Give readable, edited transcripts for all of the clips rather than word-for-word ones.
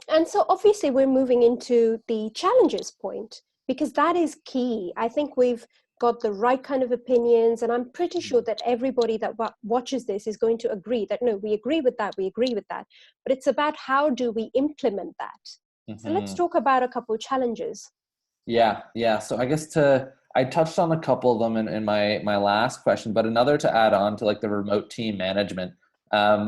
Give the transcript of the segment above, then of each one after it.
And so obviously we're moving into the challenges point, because that is key. I think we've got the right kind of opinions, and I'm pretty sure that everybody that watches this is going to agree that, no, we agree with that, we agree with that. But it's about how do we implement that? So let's talk about a couple of challenges. Yeah. So I guess I touched on a couple of them in my last question, but another to add on to like the remote team management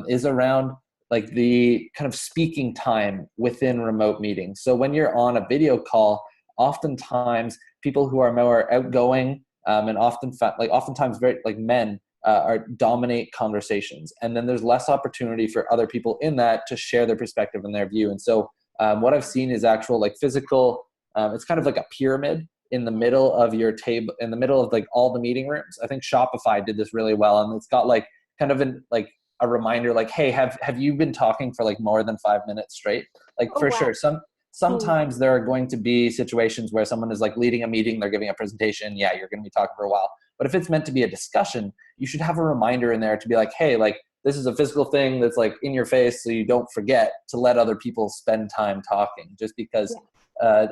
is around like the kind of speaking time within remote meetings. So when you're on a video call, oftentimes people who are more outgoing and oftentimes very like men are dominate conversations, and then there's less opportunity for other people in that to share their perspective and their view. And so what I've seen is actual like physical. It's kind of like a pyramid in the middle of your table, in the middle of like all the meeting rooms. I think Shopify did this really well, and it's got like kind of like a reminder, like, hey, have you been talking for like more than 5 minutes straight? Like Oh, for wow. sure, sometimes there are going to be situations where someone is like leading a meeting, they're giving a presentation. Yeah, you're going to be talking for a while. But if it's meant to be a discussion, you should have a reminder in there to be like, hey, like this is a physical thing that's like in your face, so you don't forget to let other people spend time talking. Just because. Yeah.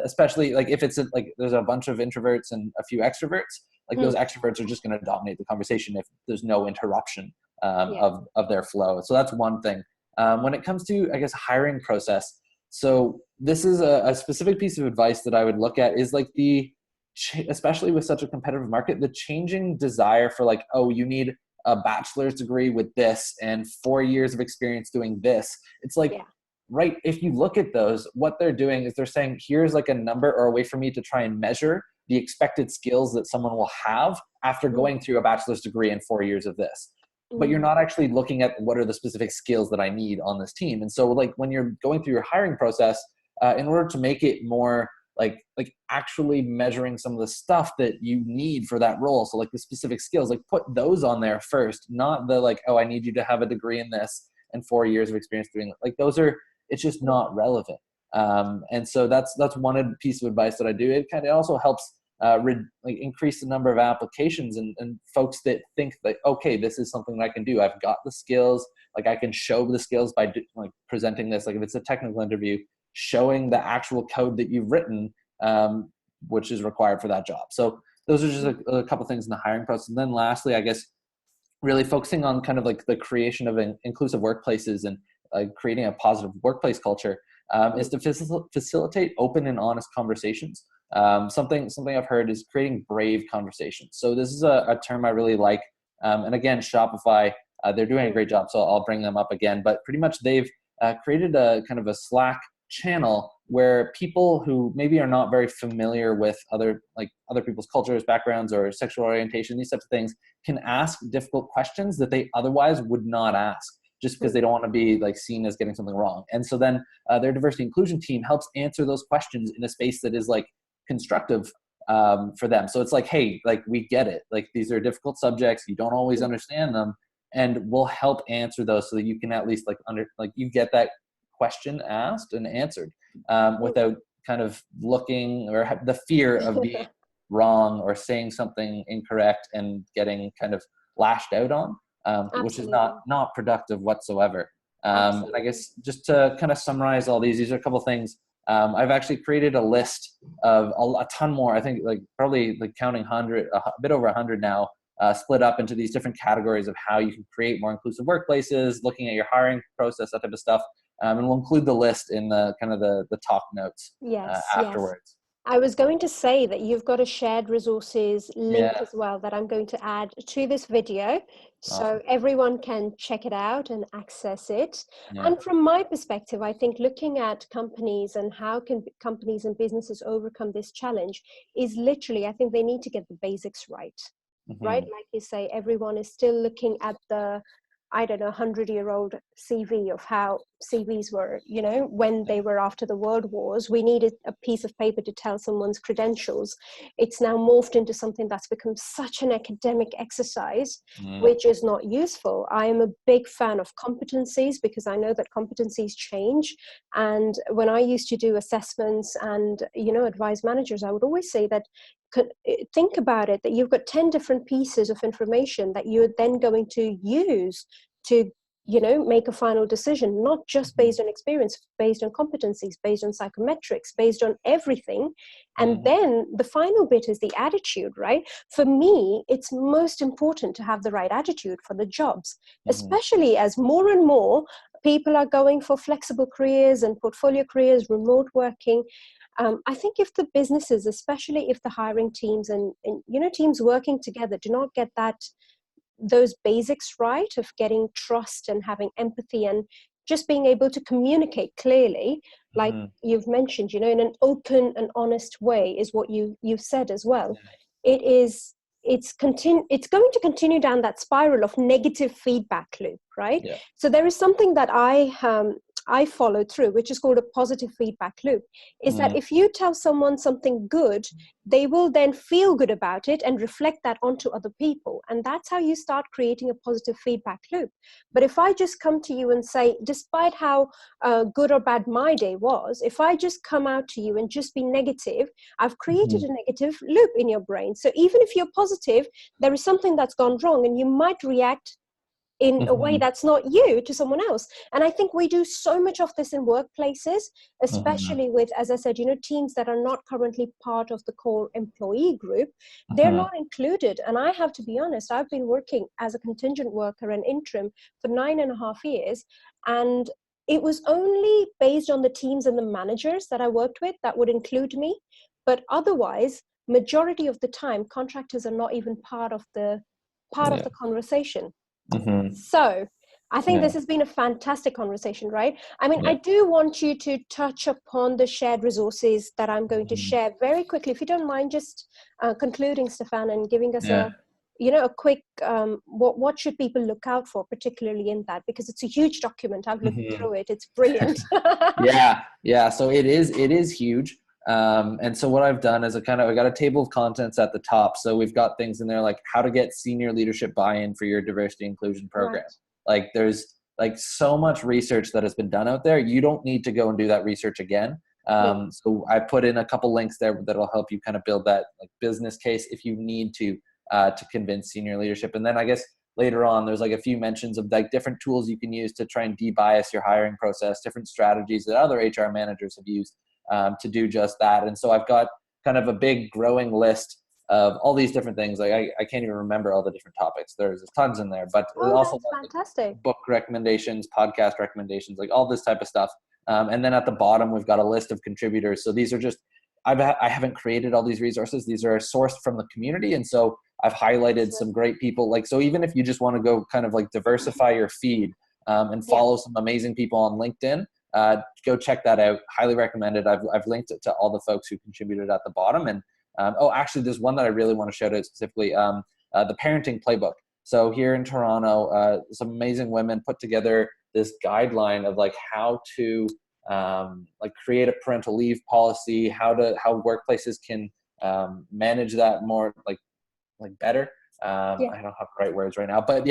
Especially like if it's like there's a bunch of introverts and a few extroverts, like those extroverts are just going to dominate the conversation if there's no interruption of their flow. So that's one thing. When it comes to, I guess, hiring process, so this is a specific piece of advice that I would look at is like especially with such a competitive market, the changing desire for like, oh, you need a bachelor's degree with this and 4 years of experience doing this. It's like, right, if you look at those, what they're doing is they're saying, here's like a number or a way for me to try and measure the expected skills that someone will have after going through a bachelor's degree and 4 years of this. But you're not actually looking at what are the specific skills that I need on this team. And so like when you're going through your hiring process, in order to make it more like actually measuring some of the stuff that you need for that role. So like the specific skills, like put those on there first, not the like, oh, I need you to have a degree in this and 4 years of experience doing it. Like those are, it's just not relevant. And so that's one piece of advice that I do. It kind of also helps increase the number of applications and folks that think that, okay, this is something that I can do. I've got the skills, like I can show the skills by like presenting this. Like if it's a technical interview, showing the actual code that you've written, which is required for that job. So those are just a couple things in the hiring process. And then lastly, I guess, really focusing on kind of like the creation of inclusive workplaces and creating a positive workplace culture is to facilitate open and honest conversations. Something I've heard is creating brave conversations. So this is a term I really like. And again, Shopify, they're doing a great job. So I'll bring them up again, but pretty much they've created a kind of a Slack channel where people who maybe are not very familiar with other people's cultures, backgrounds, or sexual orientation, these types of things, can ask difficult questions that they otherwise would not ask, just because they don't want to be like seen as getting something wrong. And so then their diversity inclusion team helps answer those questions in a space that is like constructive for them. So it's like, hey, like we get it. Like these are difficult subjects. You don't always understand them, and we'll help answer those so that you can at least you get that question asked and answered without kind of looking or have the fear of being wrong or saying something incorrect and getting kind of lashed out on. Which is not productive whatsoever. And I guess just to kind of summarize all these are a couple of things. I've actually created a list of a ton more. I think like probably like counting a bit over 100 now, split up into these different categories of how you can create more inclusive workplaces, looking at your hiring process, that type of stuff. And we'll include the list in the kind of the talk notes afterwards. I was going to say that you've got a shared resources link as well that I'm going to add to this video, so everyone can check it out and access it. And from my perspective, I think looking at companies and how can companies and businesses overcome this challenge is literally, I think they need to get the basics right. Right? Like you say, everyone is still looking at the 100-year-old CV of how CVs were, when they were after the world wars. We needed a piece of paper to tell someone's credentials. It's now morphed into something that's become such an academic exercise, which is not useful. I am a big fan of competencies because I know that competencies change. And when I used to do assessments and, advise managers, I would always say that think about it, that you've got 10 different pieces of information that you're then going to use to make a final decision, not just based on experience, based on competencies, based on psychometrics, based on everything. And then the final bit is the attitude, right? For me, it's most important to have the right attitude for the jobs, especially as more and more people are going for flexible careers and portfolio careers, remote working. I think if the businesses, especially if the hiring teams and teams working together do not get those basics right of getting trust and having empathy and just being able to communicate clearly, like you've mentioned, in an open and honest way is what you've said as well. It's going to continue down that spiral of negative feedback loop, right? Yeah. So there is something that I follow through, which is called a positive feedback loop, is that if you tell someone something good, they will then feel good about it and reflect that onto other people. And that's how you start creating a positive feedback loop. But if I just come to you and say, despite how good or bad my day was, if I just come out to you and just be negative, I've created a negative loop in your brain. So even if you're positive, there is something that's gone wrong and you might react in a way that's not you to someone else. And I think we do so much of this in workplaces, especially with, as I said, teams that are not currently part of the core employee group. They're not included. And I have to be honest, I've been working as a contingent worker and interim for 9.5 years. And it was only based on the teams and the managers that I worked with that would include me. But otherwise, majority of the time, contractors are not even part of the conversation. So I think this has been a fantastic conversation, right? I mean, I do want you to touch upon the shared resources that I'm going to share very quickly. If you don't mind just concluding, Stefan, and giving us a quick, what should people look out for, particularly in that? Because it's a huge document. I've looked through it. It's brilliant. Yeah. So it is huge. And so what I've done is I got a table of contents at the top. So we've got things in there like how to get senior leadership buy-in for your diversity inclusion program. Right. Like there's like so much research that has been done out there. You don't need to go and do that research again. So I put in a couple links there that'll help you kind of build that like business case if you need to convince senior leadership. And then I guess later on, there's like a few mentions of like different tools you can use to try and de-bias your hiring process, different strategies that other HR managers have used to do just that. And so I've got kind of a big growing list of all these different things. Like I can't even remember all the different topics. There's tons in there, but also fantastic. Book recommendations, podcast recommendations, like all this type of stuff. And then at the bottom, we've got a list of contributors. So these are just, I haven't created all these resources. These are sourced from the community. And so I've highlighted some great people. Like, so even if you just want to go kind of like diversify your feed and follow some amazing people on LinkedIn, go check that out. Highly recommended. I've linked it to all the folks who contributed at the bottom. And actually, there's one that I really want to shout out specifically, the parenting playbook. So here in Toronto, some amazing women put together this guideline of like how to like create a parental leave policy, how workplaces can manage that more like better. I don't have the right words right now, but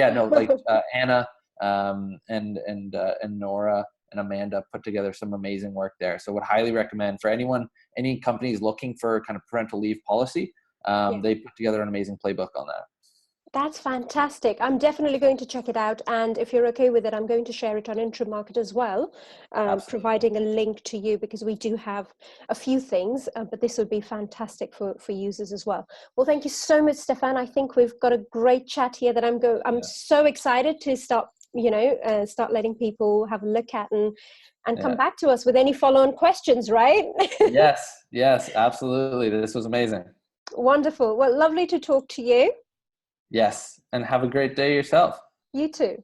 Anna and Nora and Amanda put together some amazing work there. So would highly recommend for any companies looking for kind of parental leave policy, they put together an amazing playbook on that. That's fantastic. I'm definitely going to check it out. And if you're okay with it, I'm going to share it on Interim Market as well, providing a link to you, because we do have a few things, but this would be fantastic for users as well. Well, thank you so much, Stefan. I think we've got a great chat here that I'm so excited to start letting people have a look at and come back to us with any follow-on questions, right? Yes, absolutely. This was amazing. Wonderful. Well, lovely to talk to you. Yes, and have a great day yourself. You too.